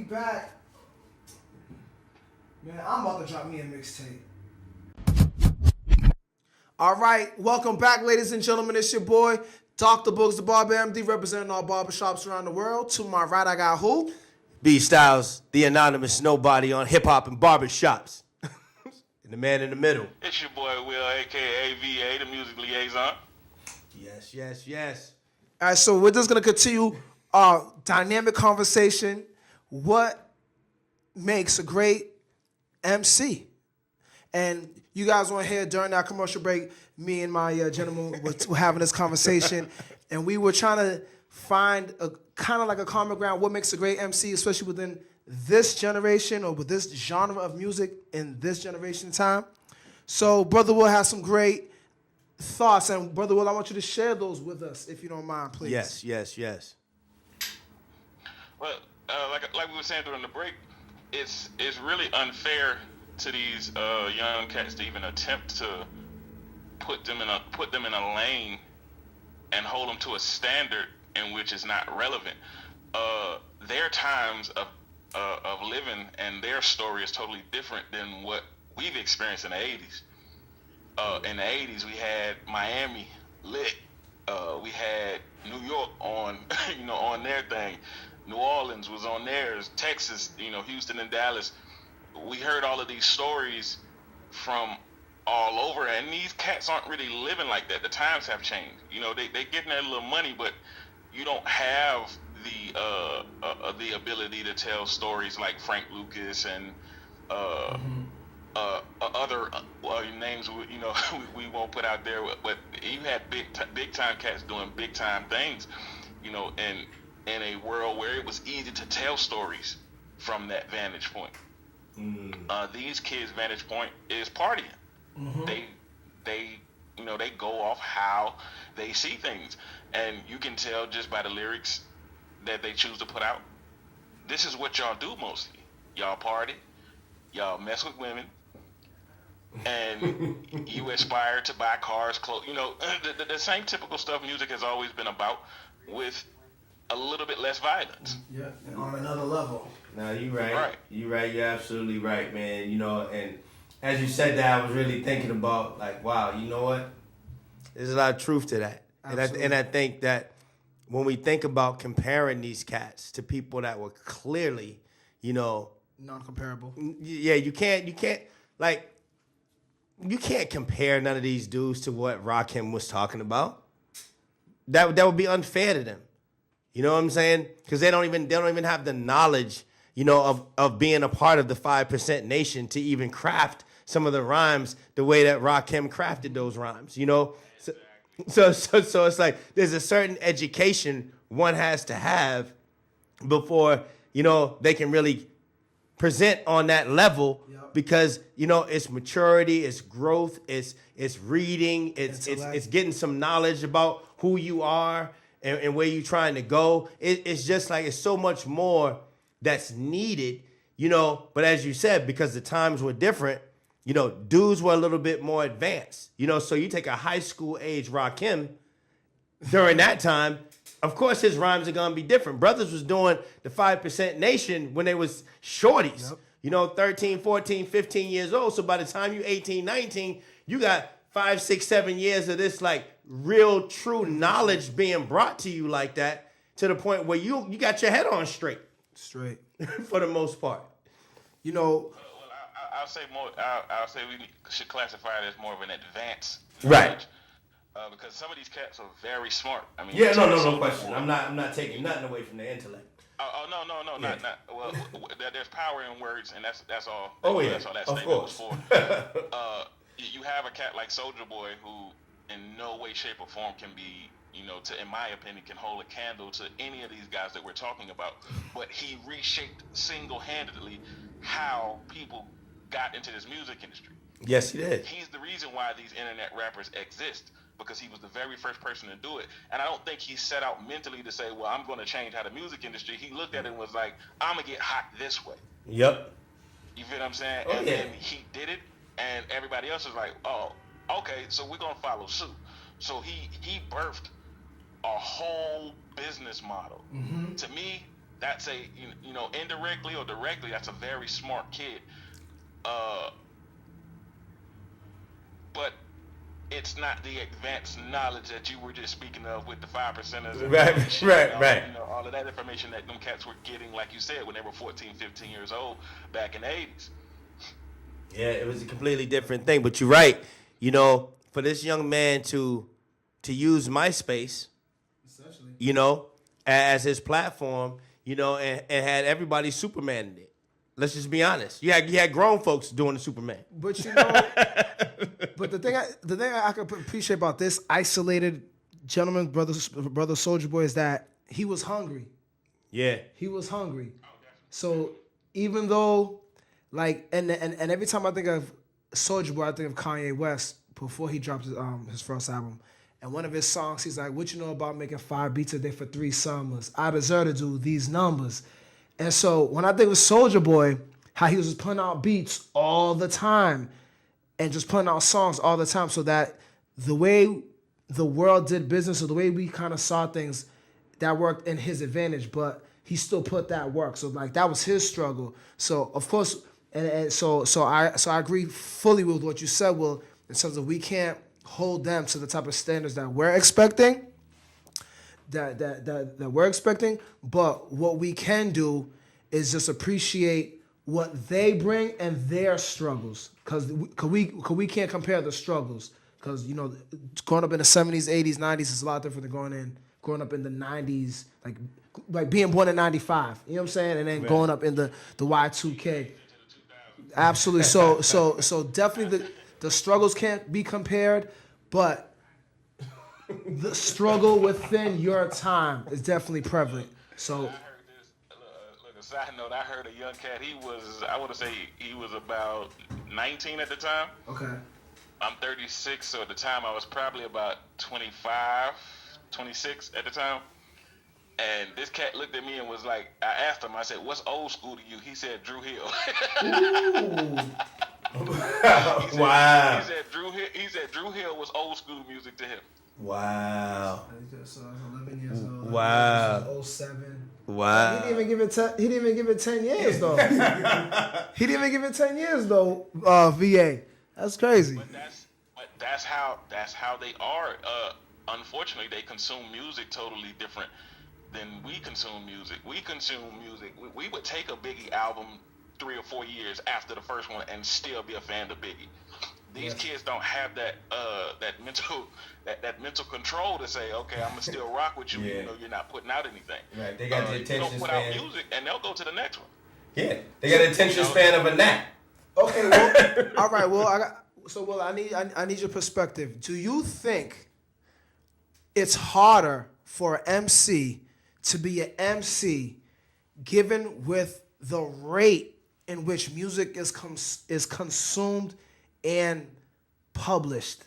back. Man, I'm about to drop me a mixtape. All right, welcome back, ladies and gentlemen. It's your boy, Dr. Boogs, the Barber MD, representing all barbershops around the world. To my right, I got who? B Styles, the anonymous nobody on hip hop and barbershops. And the man in the middle. It's your boy Will, aka VA, the music liaison. Yes. All right, so we're just gonna continue our dynamic conversation. What makes a great MC? And you guys were here during our commercial break. Me and my gentleman were having this conversation, and we were trying to find a kind of like a common ground. What makes a great MC, especially within this generation or with this genre of music in this generation time? So, Brother Will has some great thoughts, and Brother Will, I want you to share those with us, if you don't mind, please. Yes. Well, like we were saying during the break, it's really unfair to these young cats to even attempt to put them in a lane and hold them to a standard in which is not relevant. Their times of living and their story is totally different than what we've experienced in the 80s. In the 80s, we had Miami lit. We had New York on, on their thing. New Orleans was on theirs. Texas, Houston and Dallas. We heard all of these stories from all over, and these cats aren't really living like that. The times have changed. They getting their little money, but you don't have the ability to tell stories like Frank Lucas and other names we won't put out there. But you had big time cats doing big time things, in a world where it was easy to tell stories from that vantage point. These kids' vantage point is partying. They go off how they see things, and you can tell just by the lyrics that they choose to put out. This is what y'all do mostly. Y'all party, y'all mess with women, and you aspire to buy cars, clothes. The same typical stuff music has always been about, with a little bit less violence. Yeah, and on another level. No, you're right. You're right. You're absolutely right, man. And as you said that, I was really thinking about, like, wow, you know what? There's a lot of truth to that. And I think that when we think about comparing these cats to people that were clearly, non-comparable. Yeah, you can't compare none of these dudes to what Rakim was talking about. That would be unfair to them. You know what I'm saying? Because they don't even have the knowledge, of being a part of the 5% nation to even craft some of the rhymes the way that Rakim crafted those rhymes. So it's like there's a certain education one has to have before they can really present on that level. Yep. Because it's maturity, it's growth, it's reading, it's getting some knowledge about who you are and where you're trying to go. It's just like it's so much more that's needed, But as you said, because the times were different, dudes were a little bit more advanced, So you take a high school age Rakim during that time, of course his rhymes are gonna be different. Brothers was doing the 5% nation when they was shorties, 13, 14, 15 years old. So by the time you 18, 19, you got 5, 6, 7 years of this like real true knowledge being brought to you like that, to the point where you got your head on straight for the most part. I'll say more. I'll say we should classify it as more of an advanced knowledge, because some of these cats are very smart. I mean, no question. I'm not taking nothing away from their intellect. No, not. Well, there's power in words, and that's all. Oh yeah, that's all that of statement course. was for. You have a cat like Soulja Boy who, in no way, shape, or form, can be, in my opinion, can hold a candle to any of these guys that we're talking about. But he reshaped single-handedly how people got into this music industry. Yes, he did. He's the reason why these internet rappers exist, because he was the very first person to do it. And I don't think he set out mentally to say, well, I'm going to change how the music industry. He looked at it and was like, I'm going to get hot this way. Yep. You feel what I'm saying? Oh, and yeah. then he did it, and everybody else is like, oh, okay, so we're going to follow suit. So he birthed a whole business model. Mm-hmm. To me, that's a indirectly or directly, that's a very smart kid. But it's not the advanced knowledge that you were just speaking of with the 5%ers and Right, all that shit, right. all of that information that them cats were getting, like you said, when they were 14, 15 years old back in the 80s. Yeah, it was a completely different thing. But you're right. For this young man to use MySpace, as his platform, and had everybody Superman in it. Let's just be honest. You had grown folks doing the Superman. But but the thing I can appreciate about this isolated gentleman, brother Soulja Boy, is that he was hungry. Yeah. He was hungry. So even though, like, and every time I think of Soulja Boy, I think of Kanye West before he dropped his first album. And one of his songs, he's like, "What you know about making 5 beats a day for 3 summers? I deserve to do these numbers." And so when I think of Soulja Boy, how he was just putting out beats all the time and just putting out songs all the time, so that the way the world did business, or the way we kind of saw things, that worked in his advantage, but he still put that work. So like that was his struggle. So of course, and so I agree fully with what you said, Will, in terms of we can't hold them to the type of standards that we're expecting. That we're expecting, but what we can do is just appreciate what they bring and their struggles, because we can't compare the struggles, because growing up in the 70s, 80s, 90s is a lot different than growing up in the 90s, like being born in 95, you know what I'm saying, and then growing up in the Y2K. Absolutely. So definitely the struggles can't be compared, but the struggle within your time is definitely prevalent. So I heard this. Look, a side note. I heard a young cat. I want to say he was about 19 at the time. okay. I'm 36, so at the time I was probably about 25, 26 at the time. And this cat looked at me and was like, I asked him, I said, "What's old school to you?" He said, "Drew Hill." Ooh. Wow. He said Drew Hill was old school music to him. Wow. So I was 11 years old. Wow. 07. Wow. He didn't even give it 10 years though. He didn't even give it 10 years though. VA. That's crazy. But that's how they are. Unfortunately, they consume music totally different than we consume music. We consume music. We would take a Biggie album 3 or 4 years after the first one and still be a fan of Biggie. These kids don't have that mental control to say, okay, I'm gonna still rock with you, even though you're not putting out anything. Right, they got the attention don't put span. out music, and they'll go to the next one. Yeah, they got the attention span of a gnat. Okay, well, all right. Well, I need your perspective. Do you think it's harder for an MC to be an MC, given with the rate in which music is consumed and published,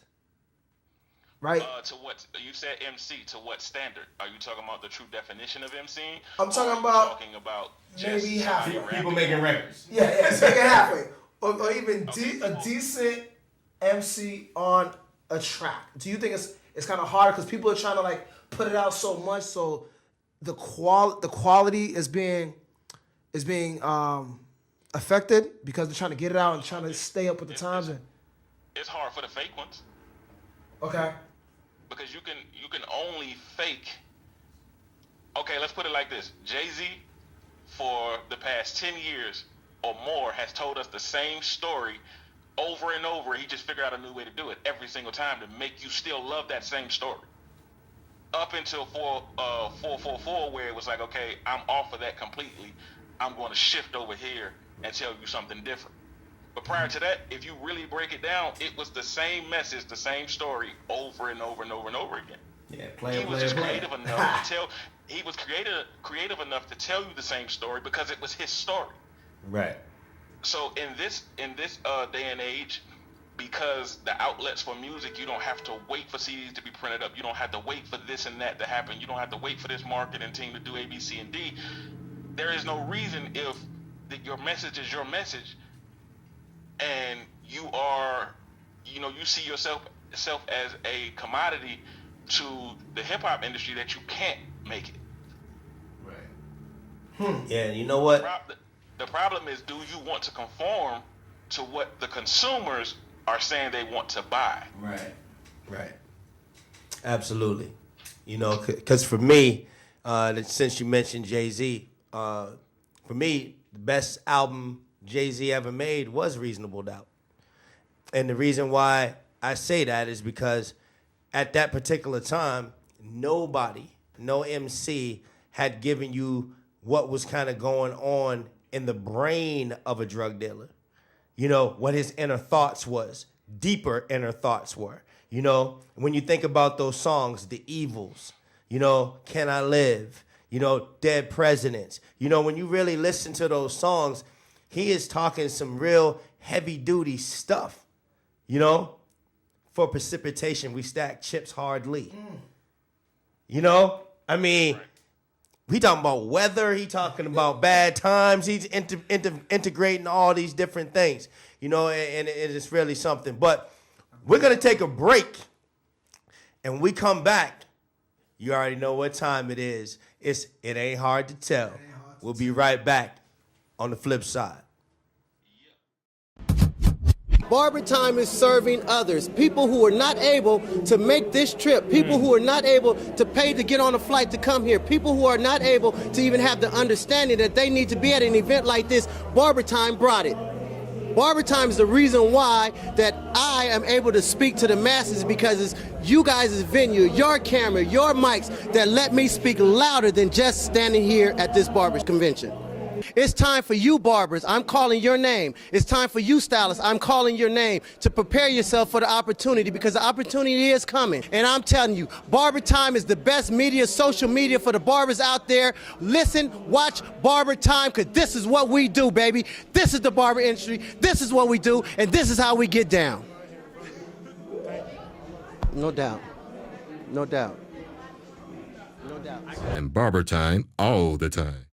right? To what you said, MC, to what standard? Are you talking about the true definition of MCing? I'm talking about just maybe half People making records. Yeah, take it halfway, or even a decent MC on a track. Do you think it's kind of hard because people are trying to like put it out so much, so the quality is being affected because they're trying to get it out and trying to stay up with the times? It's hard for the fake ones. Okay. Because you can only fake. Okay, let's put it like this. Jay-Z, for the past 10 years or more, has told us the same story over and over. He just figured out a new way to do it every single time to make you still love that same story. Up until 444, where it was like, okay, I'm off of that completely. I'm going to shift over here and tell you something different. But prior to that, if you really break it down, it was the same message, the same story over and over and over and over again. Yeah, He was just creative enough to tell. He was creative enough to tell you the same story because it was his story. Right. So in this day and age, because the outlets for music, you don't have to wait for CDs to be printed up. You don't have to wait for this and that to happen. You don't have to wait for this marketing team to do A, B, C, and D. There is no reason if your message is your message, and you are, you see yourself as a commodity to the hip hop industry, that you can't make it. Right. Yeah, you know what? The problem is, do you want to conform to what the consumers are saying they want to buy? Right. Absolutely. You know, because for me, since you mentioned Jay-Z, for me, the best album Jay-Z ever made was Reasonable Doubt. And the reason why I say that is because at that particular time, nobody, no MC had given you what was kind of going on in the brain of a drug dealer. You know, what his inner thoughts was, deeper inner thoughts were. You know, when you think about those songs, The Evils, you know, Can I Live, you know, Dead Presidents. You know, when you really listen to those songs, he is talking some real heavy-duty stuff. You know, for precipitation, we stack chips hardly. You know, I mean, he talking about weather. He talking about bad times. He's integrating all these different things. You know, and it is really something. But we're going to take a break. And when we come back, you already know what time it is. It ain't hard to tell. We'll be right back on the flip side. Barber Time is serving others, people who are not able to make this trip, people who are not able to pay to get on a flight to come here, people who are not able to even have the understanding that they need to be at an event like this. Barber Time brought it. Barber Time is the reason why that I am able to speak to the masses, because it's you guys' venue, your camera, your mics that let me speak louder than just standing here at this barber convention. It's time for you barbers, I'm calling your name. It's time for you stylists, I'm calling your name, to prepare yourself for the opportunity, because the opportunity is coming. And I'm telling you, Barber Time is the best media, social media for the barbers out there. Listen, watch Barber Time, because this is what we do, baby. This is the barber industry, this is what we do, and this is how we get down. No doubt. No doubt. No doubt. And Barber Time all the time.